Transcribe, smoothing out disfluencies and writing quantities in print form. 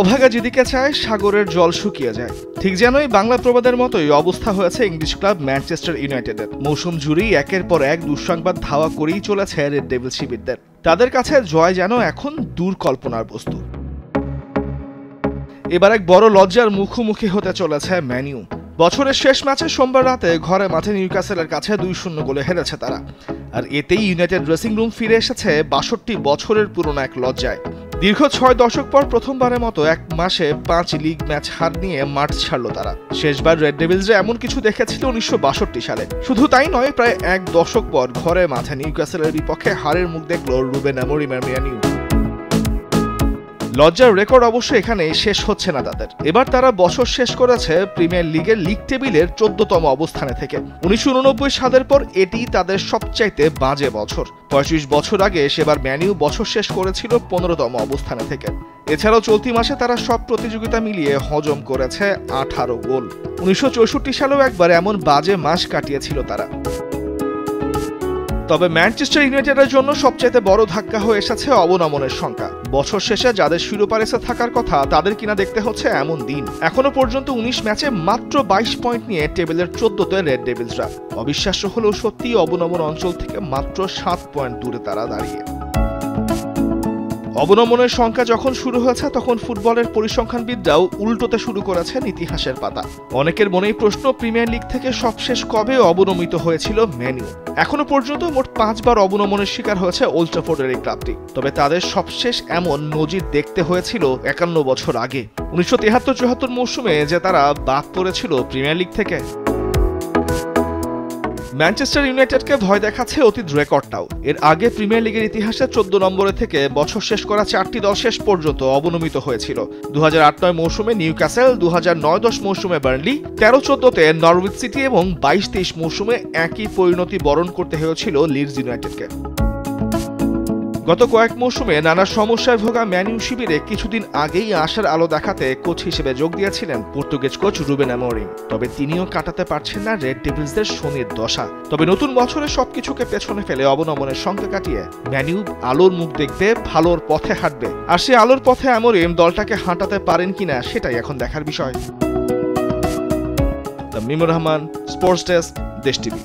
অভাগা যেদিকে চায় সাগরের জল শুকিয়ে যায়। ঠিক যেনই বাংলা প্রবাদের মতোই অবস্থা হয়েছে ইংলিশ ক্লাব ম্যানচেস্টার ইউনাইটেডের। মৌসুম জুড়েই একের পর এক দুঃসংবাদ ধাওয়া করেই চলেছে রেড ডেভিল শিবিরদের। তাদের কাছে জয় যেন এখন দূর কল্পনার বস্তু। এবার এক বড় লজ্জার মুখোমুখি হতে চলেছে ম্যান ইউ। বছরের শেষ ম্যাচে সোমবার রাতে ঘরে মাঠে নিউক্যাসলের কাছে 2-0 গোলে হেরেছে তারা। আর এতেই ইউনাইটেড ড্রেসিং রুম ফিরে এসেছে 62 বছরের পুরনো এক লজ্জায়। দীর্ঘ 6 দশক পর প্রথমবারের মতো এক মাসে 5 লিগ ম্যাচ হার নিয়ে মাঠ ছাড়ল তারা। শেষবার রেড ডেভিলসরা এমন কিছু দেখেছিল 1962 সালে। শুধু তাই নয়, প্রায় এক দশক পর ঘরে মাঠে নিউক্যাসলের বিপক্ষে হারের মুখ দেখল রুবেন অ্যামোরিমের ম্যান ইউ। লজ্জার রেকর্ড অবশ্য এখানে শেষ হচ্ছে না তাদের। এবার তারা বছর শেষ করেছে প্রিমিয়ার লিগের লিগ টেবিলের 14তম অবস্থানে থেকে। 1989 সালের পর এটি তাদের সবচাইতে বাজে বছর। 35 বছর আগে সেবার ম্যান ইউ বছর শেষ করেছিল 15তম অবস্থানে থেকে। এছাড়াও চলতি মাসে তারা সব প্রতিযোগিতা মিলিয়ে হজম করেছে 18 গোল। 1964 সালেও একবার এমন বাজে মাস কাটিয়েছিল তারা। তবে ম্যানচেস্টার ইউনাইটেডের জন্য সবচাইতে বড় ধাক্কা হয়ে এসেছে অবনমনের সংখ্যা। বছর শেষে যাদের শিরোপা রেসে থাকার কথা তাদের কিনা দেখতে হচ্ছে এমন দিন। এখনো পর্যন্ত 19 ম্যাচে মাত্র 22 পয়েন্ট নিয়ে টেবিলের 14তে রেড ডেভিলসরা। অবিশ্বাস্য হলেও সত্যি অবনমন অঞ্চল থেকে মাত্র 7 পয়েন্ট দূরে তারা দাঁড়িয়ে। অবনমনের সংখ্যা যখন শুরু হয়েছে তখন ফুটবলের পরিসংখ্যানবিদরাও উল্টোতে শুরু করেছেন ইতিহাসের পাতা। অনেকের মনেই প্রশ্ন, প্রিমিয়ার লিগ থেকে সবশেষ কবে অবনমিত হয়েছিল ম্যান ইউ? এখনো পর্যন্ত মোট 5 বার অবনমনের শিকার হয়েছে ওল্ড ট্রাফোর্ডের এই ক্লাবটি। তবে তাদের সবশেষ এমন নজির দেখতে হয়েছিল 51 বছর আগে, 1973-74 মৌসুমে যে তারা বাদ পড়েছিল প্রিমিয়ার লিগ থেকে। ম্যানচেস্টার ইউনাইটেডকে ভয় দেখাচ্ছে অতীত রেকর্ডটাও। এর আগে প্রিমিয়ার লিগের ইতিহাসে 14 নম্বরে থেকে বছর শেষ করা 4টি দল শেষ পর্যন্ত অবনমিত হয়েছিল। 2008-09 মৌসুমে নিউক্যাসল, 2009-10 মৌসুমে বার্নলি, 13-14তে নরউইচ সিটি এবং 22-23 মৌসুমে একই পরিণতি বরণ করতে হয়েছিল লিডস ইউনাইটেডকে। গত কয়েক মৌসুমে নানা সমস্যায় ভোগা ম্যান ইউ শিবিরে কিছুদিন আগেই আশার আলো দেখাতে কোচ হিসেবে যোগ দিয়েছিলেন পর্তুগিজ কোচ রুবেন অ্যামোরিম। তবে তিনিও কাটাতে পারছেন না রেড ডেভিলসদের শনির দশা। তবে নতুন বছরে সবকিছুকে পেছনে ফেলে অবনমনের সংখ্যা কাটিয়ে ম্যান ইউ আলোর মুখ দেখবে, ভালোর পথে হাঁটবে। আর সেই আলোর পথে অ্যামোরিম দলটাকে হাঁটাতে পারেন কিনা সেটাই এখন দেখার বিষয়। তামিমুর রহমান, স্পোর্টস ডেস্ক, দেশ টিভি।